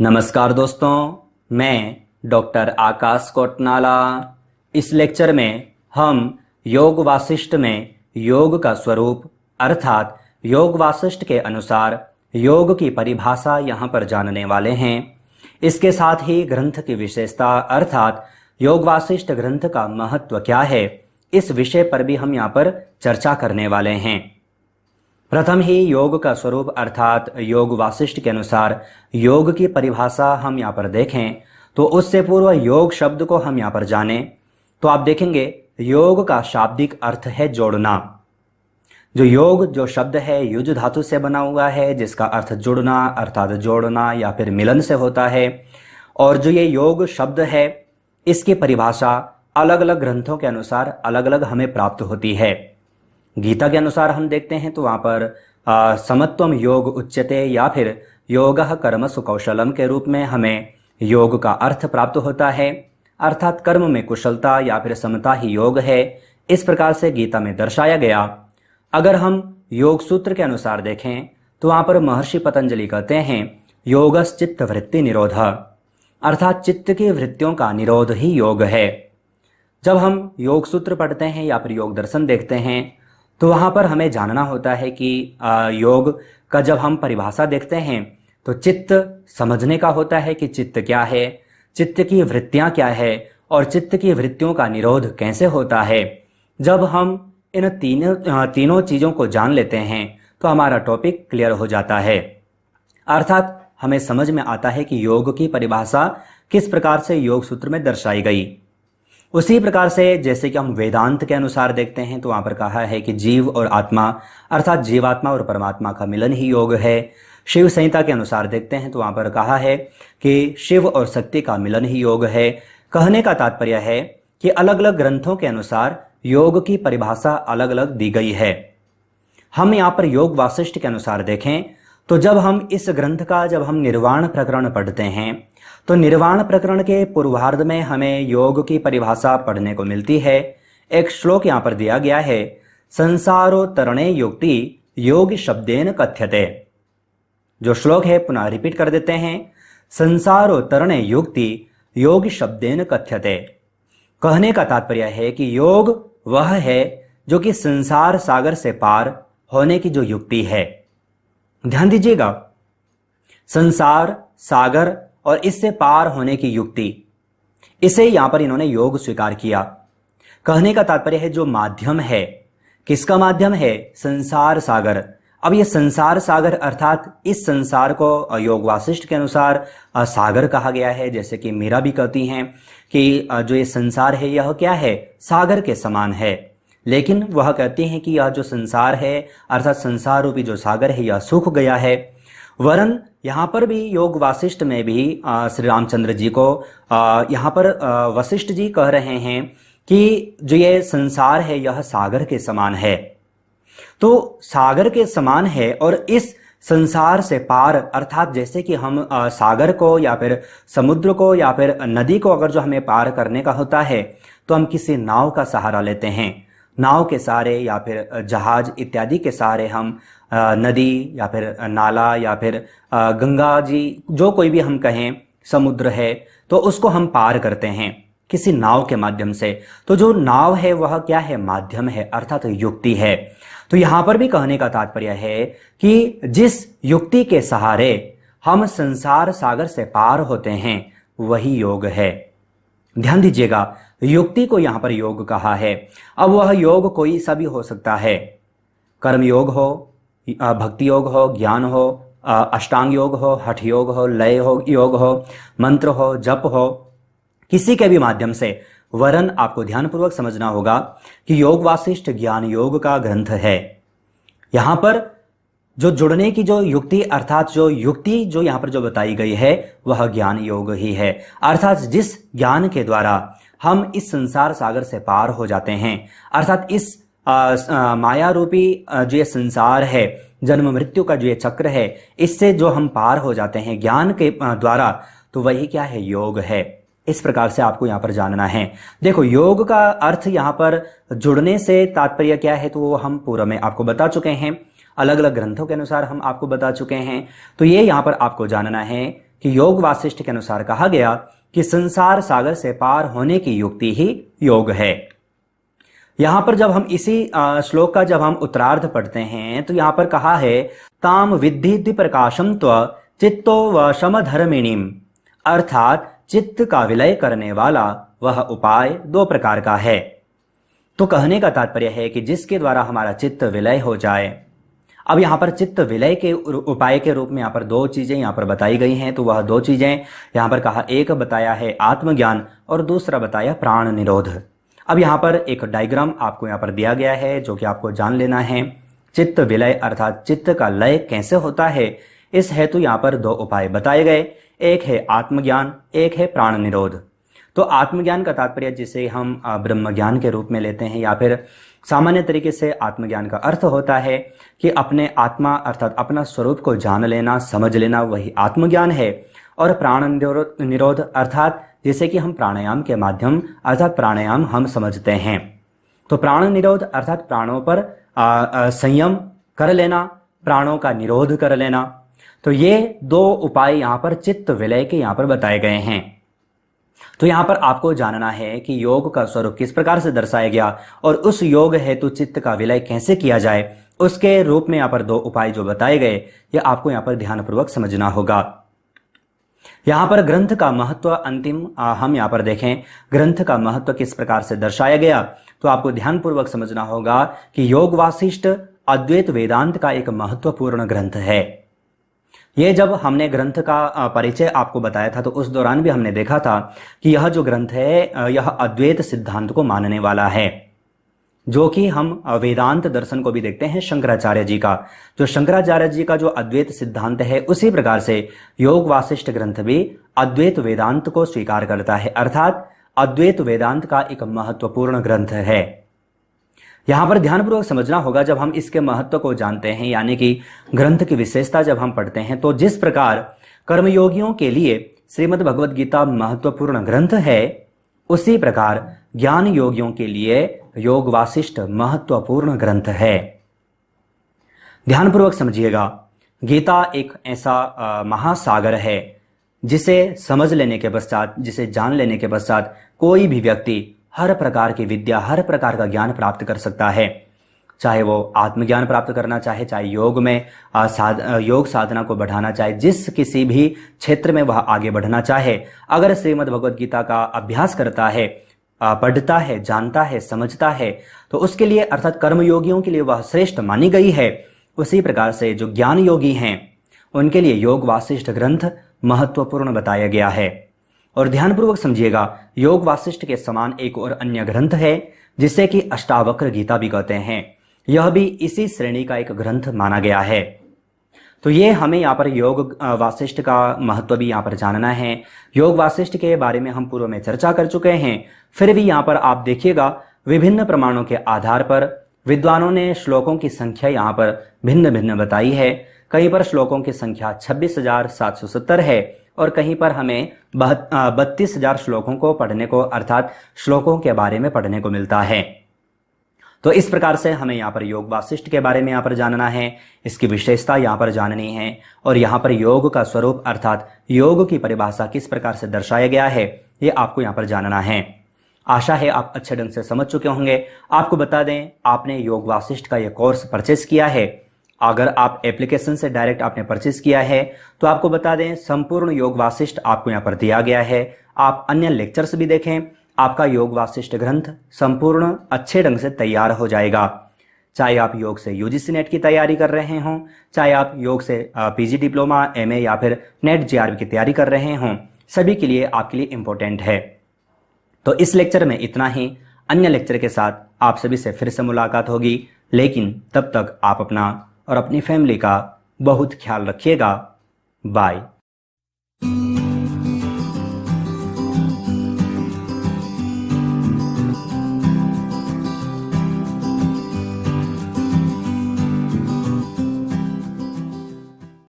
नमस्कार दोस्तों, मैं डॉक्टर आकाश कोटनाला। इस लेक्चर में हम योग वासिष्ठ में योग का स्वरूप अर्थात योग वासिष्ठ के अनुसार योग की परिभाषा यहाँ पर जानने वाले हैं। इसके साथ ही ग्रंथ की विशेषता अर्थात योग वासिष्ठ ग्रंथ का महत्व क्या है, इस विषय पर भी हम यहाँ पर चर्चा करने वाले हैं। प्रथम ही योग का स्वरूप अर्थात योग वासिष्ठ के अनुसार योग की परिभाषा हम यहाँ पर देखें तो उससे पूर्व योग शब्द को हम यहाँ पर जानें तो आप देखेंगे योग का शाब्दिक अर्थ है जोड़ना। जो योग जो शब्द है युज धातु से बना हुआ है, जिसका अर्थ जुड़ना अर्थात जोड़ना या फिर मिलन से होता है। और जो ये योग शब्द है इसकी परिभाषा अलग अलग ग्रंथों के अनुसार अलग अलग हमें प्राप्त होती है। गीता के अनुसार हम देखते हैं तो वहाँ पर समत्वम योग उच्यते या फिर योगः कर्मसु कौशलम के रूप में हमें योग का अर्थ प्राप्त होता है, अर्थात कर्म में कुशलता या फिर समता ही योग है। इस प्रकार से गीता में दर्शाया गया। अगर हम योग सूत्र के अनुसार देखें तो वहाँ पर महर्षि पतंजलि कहते हैं योगश्चित्त वृत्ति निरोध, अर्थात चित्त की वृत्तियों का निरोध ही योग है। जब हम योग सूत्र पढ़ते हैं या फिर योग दर्शन देखते हैं तो वहाँ पर हमें जानना होता है कि योग का जब हम परिभाषा देखते हैं तो चित्त समझने का होता है कि चित्त क्या है, चित्त की वृत्तियाँ क्या है और चित्त की वृत्तियों का निरोध कैसे होता है। जब हम इन तीनों चीज़ों को जान लेते हैं तो हमारा टॉपिक क्लियर हो जाता है, अर्थात हमें समझ में आता है कि योग की परिभाषा किस प्रकार से योग सूत्र में दर्शाई गई। उसी प्रकार से जैसे कि हम वेदांत के अनुसार देखते हैं तो वहाँ पर कहा है कि जीव और आत्मा अर्थात जीवात्मा और परमात्मा का मिलन ही योग है। शिव संहिता के अनुसार देखते हैं तो वहाँ पर कहा है कि शिव और शक्ति का मिलन ही योग है। कहने का तात्पर्य है कि अलग अलग ग्रंथों के अनुसार योग की परिभाषा अलग अलग दी गई है। हम यहाँ पर योग वासिष्ठ के अनुसार देखें तो जब हम इस ग्रंथ का जब निर्वाण प्रकरण पढ़ते हैं तो निर्वाण प्रकरण के पूर्वार्ध में हमें योग की परिभाषा पढ़ने को मिलती है। एक श्लोक यहाँ पर दिया गया है, संसारोत्तरणे युक्ति योग शब्देन कथ्यते। जो श्लोक है पुनः रिपीट कर देते हैं, संसारोत्तरणे युक्ति योग शब्देन कथ्यते। कहने का तात्पर्य है कि योग वह है जो कि संसार सागर से पार होने की जो युक्ति है। ध्यान दीजिएगा, संसार सागर और इससे पार होने की युक्ति, इसे यहां पर इन्होंने योग स्वीकार किया। कहने का तात्पर्य है जो माध्यम है, किसका माध्यम है? संसार सागर। अब ये संसार सागर अर्थात इस संसार को योग वासिष्ठ के अनुसार सागर कहा गया है। जैसे कि मीरा भी कहती हैं कि जो ये संसार है यह क्या है? सागर के समान है। लेकिन वह कहते हैं कि यह जो संसार है अर्थात संसार रूपी जो सागर है यह सूख गया है। वरन यहाँ पर भी योग वासिष्ठ में भी श्री रामचंद्र जी को यहाँ पर वशिष्ठ जी कह रहे हैं कि जो ये संसार है यह सागर के समान है। तो सागर के समान है और इस संसार से पार अर्थात जैसे कि हम सागर को या फिर समुद्र को या फिर नदी को अगर जो हमें पार करने का होता है तो हम किसी नाव का सहारा लेते हैं। नाव के सहारे या फिर जहाज इत्यादि के सहारे हम नदी या फिर नाला या फिर गंगा जी जो कोई भी हम कहें समुद्र है तो उसको हम पार करते हैं किसी नाव के माध्यम से। तो जो नाव है वह क्या है? माध्यम है अर्थात युक्ति है। तो यहाँ पर भी कहने का तात्पर्य है कि जिस युक्ति के सहारे हम संसार सागर से पार होते हैं वही योग है। ध्यान दीजिएगा, युक्ति को यहाँ पर योग कहा है। अब वह योग कोई सा भी हो सकता है, कर्म योग हो, भक्ति योग हो, ज्ञान हो, अष्टांग योग हो, हठ योग हो, लय हो योग हो, मंत्र हो, जप हो, किसी के भी माध्यम से। वरन आपको ध्यानपूर्वक समझना होगा कि योग वासिष्ठ ज्ञान योग का ग्रंथ है। यहाँ पर जो जुड़ने की जो युक्ति अर्थात जो युक्ति जो यहाँ पर जो बताई गई है वह ज्ञान योग ही है। अर्थात जिस ज्ञान के द्वारा हम इस संसार सागर से पार हो जाते हैं, अर्थात इस माया रूपी जो ये संसार है, जन्म मृत्यु का जो ये चक्र है, इससे जो हम पार हो जाते हैं ज्ञान के द्वारा, तो वही क्या है? योग है। इस प्रकार से आपको यहाँ पर जानना है। देखो, योग का अर्थ यहाँ पर जुड़ने से तात्पर्य क्या है तो वो हम पूर्व में आपको बता चुके हैं, अलग अलग ग्रंथों के अनुसार हम आपको बता चुके हैं। तो ये यहाँ पर आपको जानना है कि योग वासिष्ठ के अनुसार कहा गया कि संसार सागर से पार होने की युक्ति ही योग है। यहां पर जब हम इसी श्लोक का जब हम उत्तरार्ध पढ़ते हैं तो यहां पर कहा है ताम विद्धि द्विप्रकाशम त्व चित्तो व समधर्मिणीम, अर्थात चित्त का विलय करने वाला वह उपाय दो प्रकार का है। तो कहने का तात्पर्य है कि जिसके द्वारा हमारा चित्त विलय हो जाए। अब यहां पर चित्त विलय के उपाय के रूप में यहां पर दो चीजें यहां पर बताई गई हैं। तो वह दो चीजें यहां पर कहा, एक बताया है आत्मज्ञान और दूसरा बताया प्राण निरोध। अब यहां पर एक डायग्राम आपको यहां पर दिया गया है जो कि आपको जान लेना है। चित्त विलय अर्थात चित्त का लय कैसे होता है, इस हेतु यहां पर दो उपाय बताए गए, एक है आत्मज्ञान, एक है प्राण निरोध। तो आत्मज्ञान का तात्पर्य जिसे हम ब्रह्म ज्ञान के रूप में लेते हैं, या फिर सामान्य तरीके से आत्मज्ञान का अर्थ होता है कि अपने आत्मा अर्थात अपना स्वरूप को जान लेना, समझ लेना, वही आत्मज्ञान है। और प्राण निरोध अर्थात जिसे कि हम प्राणायाम के माध्यम अर्थात प्राणायाम हम समझते हैं। तो प्राण निरोध अर्थात प्राणों पर संयम कर लेना, प्राणों का निरोध कर लेना। तो ये दो उपाय यहाँ पर चित्त विलय के यहाँ पर बताए गए हैं। तो यहां पर आपको जानना है कि योग का स्वरूप किस प्रकार से दर्शाया गया और उस योग हेतु चित्त का विलय कैसे किया जाए, उसके रूप में यहां पर दो उपाय जो बताए गए ये आपको यहां पर ध्यानपूर्वक समझना होगा। यहां पर ग्रंथ का महत्व अंतिम हम यहां पर देखें, ग्रंथ का महत्व किस प्रकार से दर्शाया गया, तो आपको ध्यानपूर्वक समझना होगा कि योग वासिष्ठ अद्वैत वेदांत का एक महत्वपूर्ण ग्रंथ है। ये जब हमने ग्रंथ का परिचय आपको बताया था तो उस दौरान भी हमने देखा था कि यह जो ग्रंथ है यह अद्वैत सिद्धांत को मानने वाला है, जो कि हम वेदांत दर्शन को भी देखते हैं शंकराचार्य जी का। जो शंकराचार्य जी का जो अद्वैत सिद्धांत है उसी प्रकार से योग वासिष्ठ ग्रंथ भी अद्वैत वेदांत को स्वीकार करता है, अर्थात अद्वैत वेदांत का एक महत्वपूर्ण ग्रंथ है। यहां पर ध्यानपूर्वक समझना होगा, जब हम इसके महत्व को जानते हैं यानी कि ग्रंथ की विशेषता जब हम पढ़ते हैं, तो जिस प्रकार कर्मयोगियों के लिए श्रीमद् भगवद गीता महत्वपूर्ण ग्रंथ है, उसी प्रकार ज्ञान योगियों के लिए योग वासिष्ठ महत्वपूर्ण ग्रंथ है। ध्यानपूर्वक समझिएगा, गीता एक ऐसा महासागर है जिसे समझ लेने के पश्चात, जिसे जान लेने के पश्चात कोई भी व्यक्ति हर प्रकार की विद्या, हर प्रकार का ज्ञान प्राप्त कर सकता है। चाहे वो आत्मज्ञान प्राप्त करना चाहे, चाहे योग में योग साधना को बढ़ाना चाहे, जिस किसी भी क्षेत्र में वह आगे बढ़ना चाहे, अगर श्रीमद् भगवद गीता का अभ्यास करता है, पढ़ता है, जानता है, समझता है, तो उसके लिए अर्थात कर्मयोगियों के लिए वह श्रेष्ठ मानी गई है। उसी प्रकार से जो ज्ञान योगी हैं उनके लिए योग वासिष्ठ ग्रंथ महत्वपूर्ण बताया गया है। और ध्यानपूर्वक समझिएगा, योग वासिष्ठ के समान एक और अन्य ग्रंथ है जिसे कि अष्टावक्र गीता भी कहते हैं। यह भी इसी श्रेणी का एक ग्रंथ माना गया है। तो ये हमें यहाँ पर योग वासिष्ठ का महत्व भी यहाँ पर जानना है। योग वासिष्ठ के बारे में हम पूर्व में चर्चा कर चुके हैं, फिर भी यहाँ पर आप देखिएगा विभिन्न प्रमाणों के आधार पर विद्वानों ने श्लोकों की संख्या यहाँ पर भिन्न भिन्न बताई है। कहीं पर श्लोकों की संख्या 26,770 है और कहीं पर हमें 32,000 श्लोकों को पढ़ने को अर्थात श्लोकों के बारे में पढ़ने को मिलता है। तो इस प्रकार से हमें यहाँ पर योग वासिष्ठ के बारे में यहाँ पर जानना है, इसकी विशेषता यहाँ पर जाननी है, और यहाँ पर योग का स्वरूप अर्थात योग की परिभाषा किस प्रकार से दर्शाया गया है ये आपको यहाँ पर जानना है। आशा है आप अच्छे ढंग से समझ चुके होंगे। आपको बता दें, आपने योग वासिष्ठ का ये कोर्स परचेस किया है। अगर आप एप्लीकेशन से डायरेक्ट आपने परचेस किया है तो आपको बता दें संपूर्ण योग वासिष्ठ आपको यहाँ पर दिया गया है। आप अन्य लेक्चर्स भी देखें, आपका योग वासिष्ठ ग्रंथ संपूर्ण अच्छे ढंग से तैयार हो जाएगा। चाहे आप योग से यूजीसी नेट की तैयारी कर रहे हों, चाहे आप योग से पीजी डिप्लोमा, एमए या फिर नेट जेआरबी की तैयारी कर रहे हों, सभी के लिए आपके लिए इंपॉर्टेंट है। तो इस लेक्चर में इतना ही। अन्य लेक्चर के साथ आप सभी से फिर से मुलाकात होगी, लेकिन तब तक आप अपना और अपनी फैमिली का बहुत ख्याल रखिएगा। बाय।